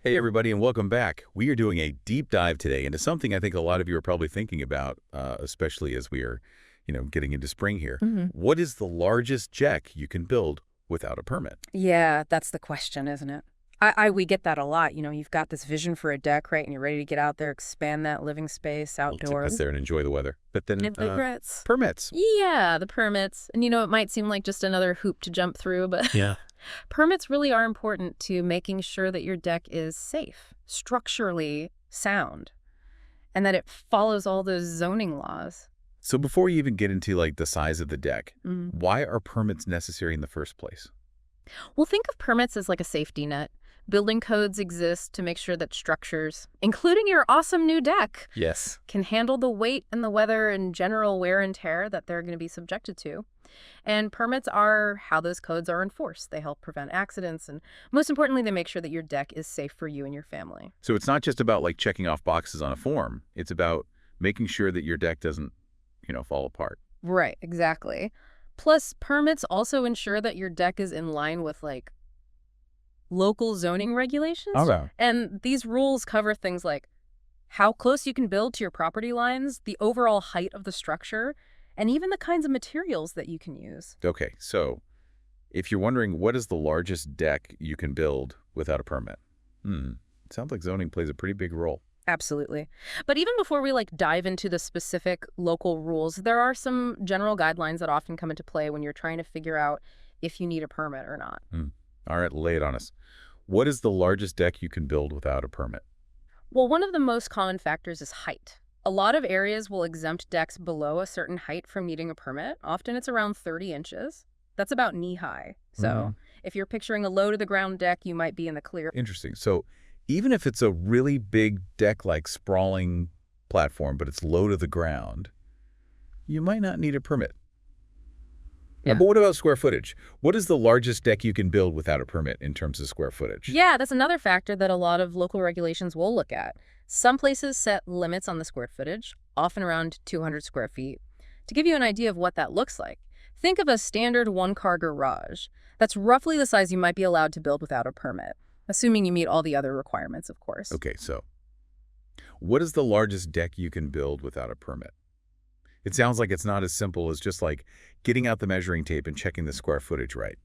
Hey everybody, and welcome back. We are doing a deep dive today into something I think a lot of you are probably thinking about, especially as we are, getting into spring here. hmm What is the largest deck you can build without a permit? Yeah, that's the question, isn't it? We get that a lot. You've got this vision for a deck, right? And you're ready to get out there, expand that living space Well, to sit outdoors. there and enjoy the weather. But then, And regrets. permits. Yeah, the permits. And it might seem like just another hoop to jump through, but Yeah. permits really are important to making sure that your deck is safe, structurally sound, and that it follows all those zoning laws. So before you even get into the size of the deck, Mm. why are permits necessary in the first place? Well, think of permits as like a safety net. Building codes exist to make sure that structures, including your awesome new deck, Yes. can handle the weight and the weather and general wear and tear that they're going to be subjected to. And permits are how those codes are enforced. They help prevent accidents, and most importantly, they make sure that your deck is safe for you and your family. So it's not just about checking off boxes on a form. It's about making sure that your deck doesn't, fall apart. Right, exactly. Plus, permits also ensure that your deck is in line with local zoning regulations. Okay. And these rules cover things like how close you can build to your property lines, the overall height of the structure, and even the kinds of materials that you can use. Okay, so if you're wondering what is the largest deck you can build without a permit, it sounds like zoning plays a pretty big role. Absolutely. But even before we dive into the specific local rules, there are some general guidelines that often come into play when you're trying to figure out if you need a permit or not. All right, lay it on us. What is the largest deck you can build without a permit? Well, one of the most common factors is height. A lot of areas will exempt decks below a certain height from needing a permit. Often it's around 30 inches. That's about knee high. So if you're picturing a low to the ground deck, you might be in the clear. Interesting. So even if it's a really big deck like sprawling platform, but it's low to the ground, you might not need a permit. Yeah. But what about square footage? What is the largest deck you can build without a permit in terms of square footage? Yeah, that's another factor that a lot of local regulations will look at. Some places set limits on the square footage, often around 200 square feet. To give you an idea of what that looks like, think of a standard one-car garage. That's roughly the size you might be allowed to build without a permit, assuming you meet all the other requirements, of course. Okay, so what is the largest deck you can build without a permit? It sounds like it's not as simple as just getting out the measuring tape and checking the square footage right.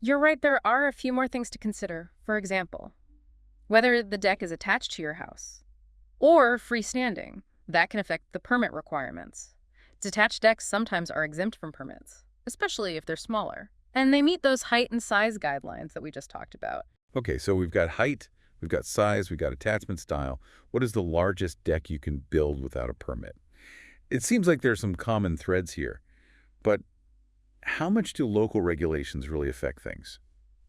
You're right, there are a few more things to consider. For example, whether the deck is attached to your house or freestanding. That can affect the permit requirements. Detached decks sometimes are exempt from permits, especially if they're smaller. And they meet those height and size guidelines that we just talked about. Okay, so we've got height, we've got size, we've got attachment style. What is the largest deck you can build without a permit? It seems like there's some common threads here, but how much do local regulations really affect things?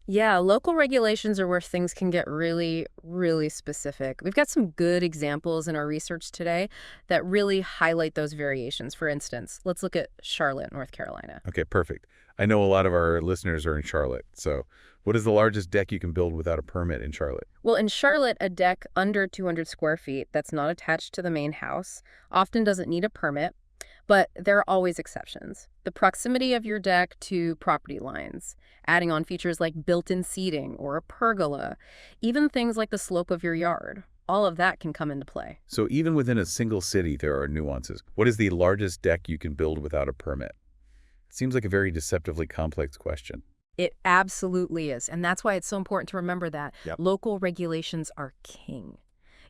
Yeah, local regulations are where things can get really, really specific. We've got some good examples in our research today that really highlight those variations. For instance, let's look at Charlotte, North Carolina. Okay, perfect. I know a lot of our listeners are in Charlotte, so what is the largest deck you can build without a permit in Charlotte? Well, in Charlotte, a deck under 200 square feet that's not attached to the main house often doesn't need a permit, but there are always exceptions. The proximity of your deck to property lines, adding on features like built-in seating or a pergola, even things like the slope of your yard, all of that can come into play. So even within a single city, there are nuances. What is the largest deck you can build without a permit? It seems like a very deceptively complex question. It absolutely is, and that's why it's so important to remember that Yep. local regulations are king.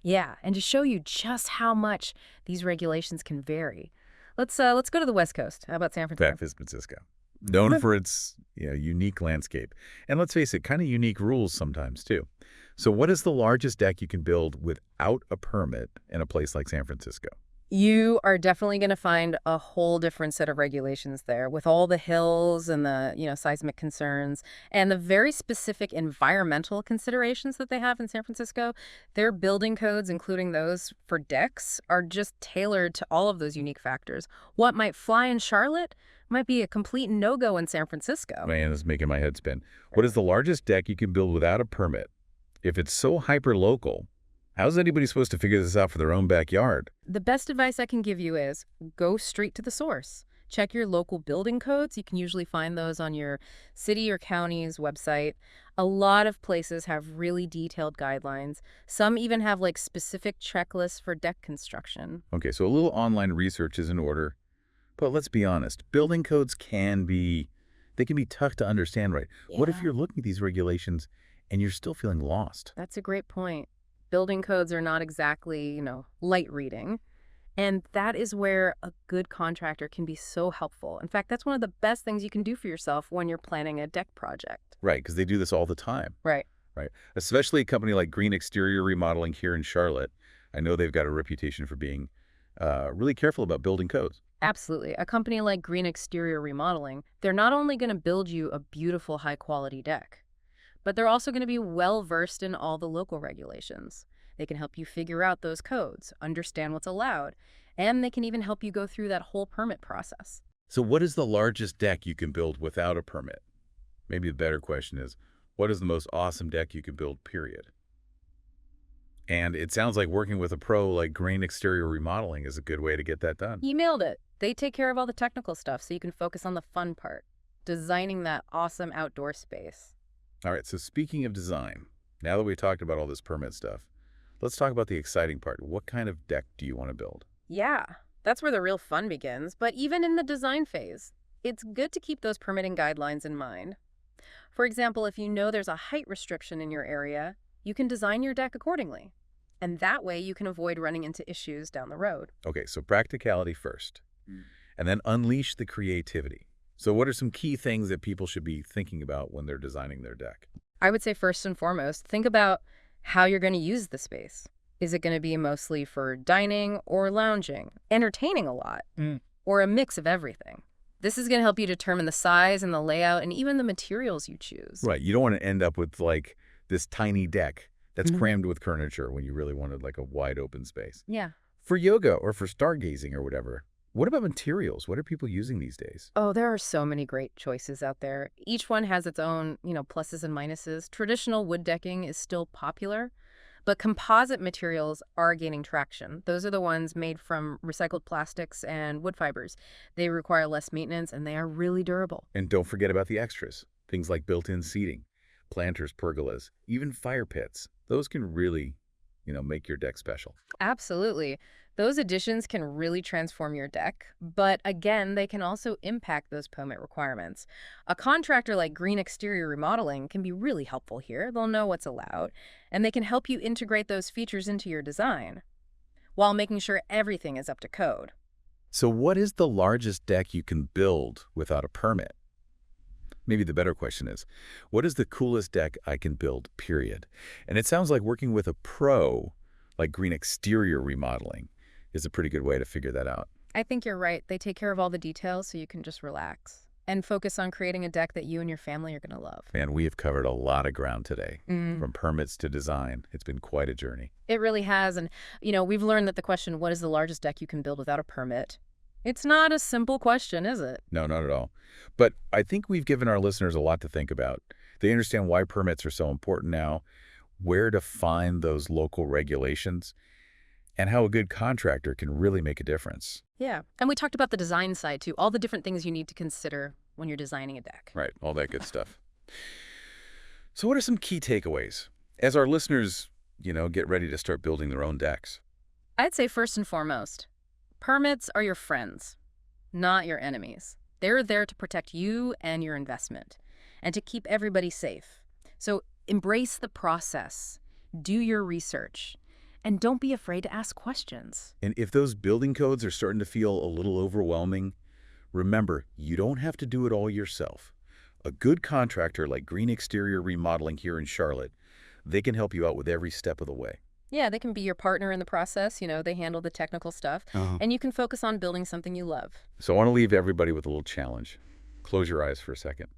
Yeah, and to show you just how much these regulations can vary, let's go to the West Coast. How about San Francisco? San Francisco, known for its unique landscape. And let's face it, kind of unique rules sometimes too. So what is the largest deck you can build without a permit in a place like San Francisco? You are definitely going to find a whole different set of regulations there with all the hills and the, seismic concerns and the very specific environmental considerations that they have in San Francisco. Their building codes, including those for decks, are just tailored to all of those unique factors. What might fly in Charlotte might be a complete no-go in San Francisco. Man, this is making my head spin. What is the largest deck you can build without a permit? If it's so hyper-local, how's anybody supposed to figure this out for their own backyard? The best advice I can give you is go straight to the source. Check your local building codes. You can usually find those on your city or county's website. A lot of places have really detailed guidelines. Some even have like specific checklists for deck construction. Okay, so a little online research is in order. But let's be honest, building codes they can be tough to understand, right? What if Yeah. you're looking at these regulations and you're still feeling lost? That's a great point. Building codes are not exactly, light reading. And that is where a good contractor can be so helpful. In fact, that's one of the best things you can do for yourself when you're planning a deck project. Right, because they do this all the time, Right. right? Especially a company like Green Exterior Remodeling here in Charlotte. I know they've got a reputation for being really careful about building codes. Absolutely. A company like Green Exterior Remodeling, they're not only going to build you a beautiful, high-quality deck, but they're also going to be well-versed in all the local regulations. They can help you figure out those codes, understand what's allowed, and they can even help you go through that whole permit process. So what is the largest deck you can build without a permit? Maybe the better question is, what is the most awesome deck you can build, period? And it sounds like working with a pro like Green Exterior Remodeling is a good way to get that done. You nailed it. They take care of all the technical stuff so you can focus on the fun part, designing that awesome outdoor space. All right, so speaking of design, now that we talked about all this permit stuff, let's talk about the exciting part. What kind of deck do you want to build? Yeah, that's where the real fun begins, but even in the design phase, it's good to keep those permitting guidelines in mind. For example, if you know there's a height restriction in your area, you can design your deck accordingly. And that way you can avoid running into issues down the road. Okay, so practicality first, and then unleash the creativity. So what are some key things that people should be thinking about when they're designing their deck? I would say first and foremost, think about how you're going to use the space. Is it going to be mostly for dining or lounging, entertaining a lot, or a mix of everything? This is going to help you determine the size and the layout and even the materials you choose. Right, you don't want to end up with like this tiny deck that's Mhm. crammed with furniture when you really wanted like a wide open space. Yeah. For yoga or for stargazing or whatever, what about materials? What are people using these days? Oh, there are so many great choices out there. Each one has its own, pluses and minuses. Traditional wood decking is still popular, but composite materials are gaining traction. Those are the ones made from recycled plastics and wood fibers. They require less maintenance and they are really durable. And don't forget about the extras, things like built-in seating, planters, pergolas, even fire pits. Those can really, make your deck special. Absolutely. Those additions can really transform your deck, but again, they can also impact those permit requirements. A contractor like Green Exterior Remodeling can be really helpful here. They'll know what's allowed, and they can help you integrate those features into your design while making sure everything is up to code. So what is the largest deck you can build without a permit? Maybe the better question is, what is the coolest deck I can build, period? And it sounds like working with a pro like Green Exterior Remodeling is a pretty good way to figure that out. I think you're right. They take care of all the details so you can just relax and focus on creating a deck that you and your family are going to love. Man, we have covered a lot of ground today, from permits to design. It's been quite a journey. It really has. And, we've learned that the question, what is the largest deck you can build without a permit? It's not a simple question, is it? No, not at all. But I think we've given our listeners a lot to think about. They understand why permits are so important now, where to find those local regulations, and how a good contractor can really make a difference. Yeah. And we talked about the design side, too. All the different things you need to consider when you're designing a deck. Right, all that good stuff. So what are some key takeaways as our listeners, get ready to start building their own decks? I'd say first and foremost, permits are your friends, not your enemies. They're there to protect you and your investment and to keep everybody safe. So embrace the process, do your research, and don't be afraid to ask questions. And if those building codes are starting to feel a little overwhelming, remember, you don't have to do it all yourself. A good contractor like Green Exterior Remodeling here in Charlotte, they can help you out with every step of the way. Yeah, they can be your partner in the process. They handle the technical stuff, and you can focus on building something you love. So I want to leave everybody with a little challenge. Close your eyes for a second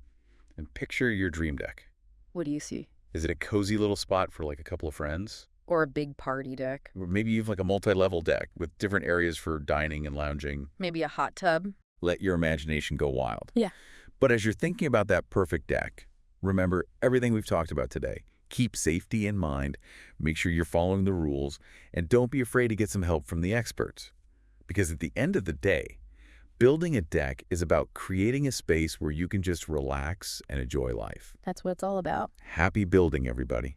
and picture your dream deck. What do you see? Is it a cozy little spot for like a couple of friends? Or a big party deck. Or maybe even like a multi-level deck with different areas for dining and lounging. Maybe a hot tub. Let your imagination go wild. Yeah. But as you're thinking about that perfect deck, remember everything we've talked about today. Keep safety in mind, make sure you're following the rules, and don't be afraid to get some help from the experts. Because at the end of the day, Building a deck is about creating a space where you can just relax and enjoy life. That's what it's all about. Happy building, everybody.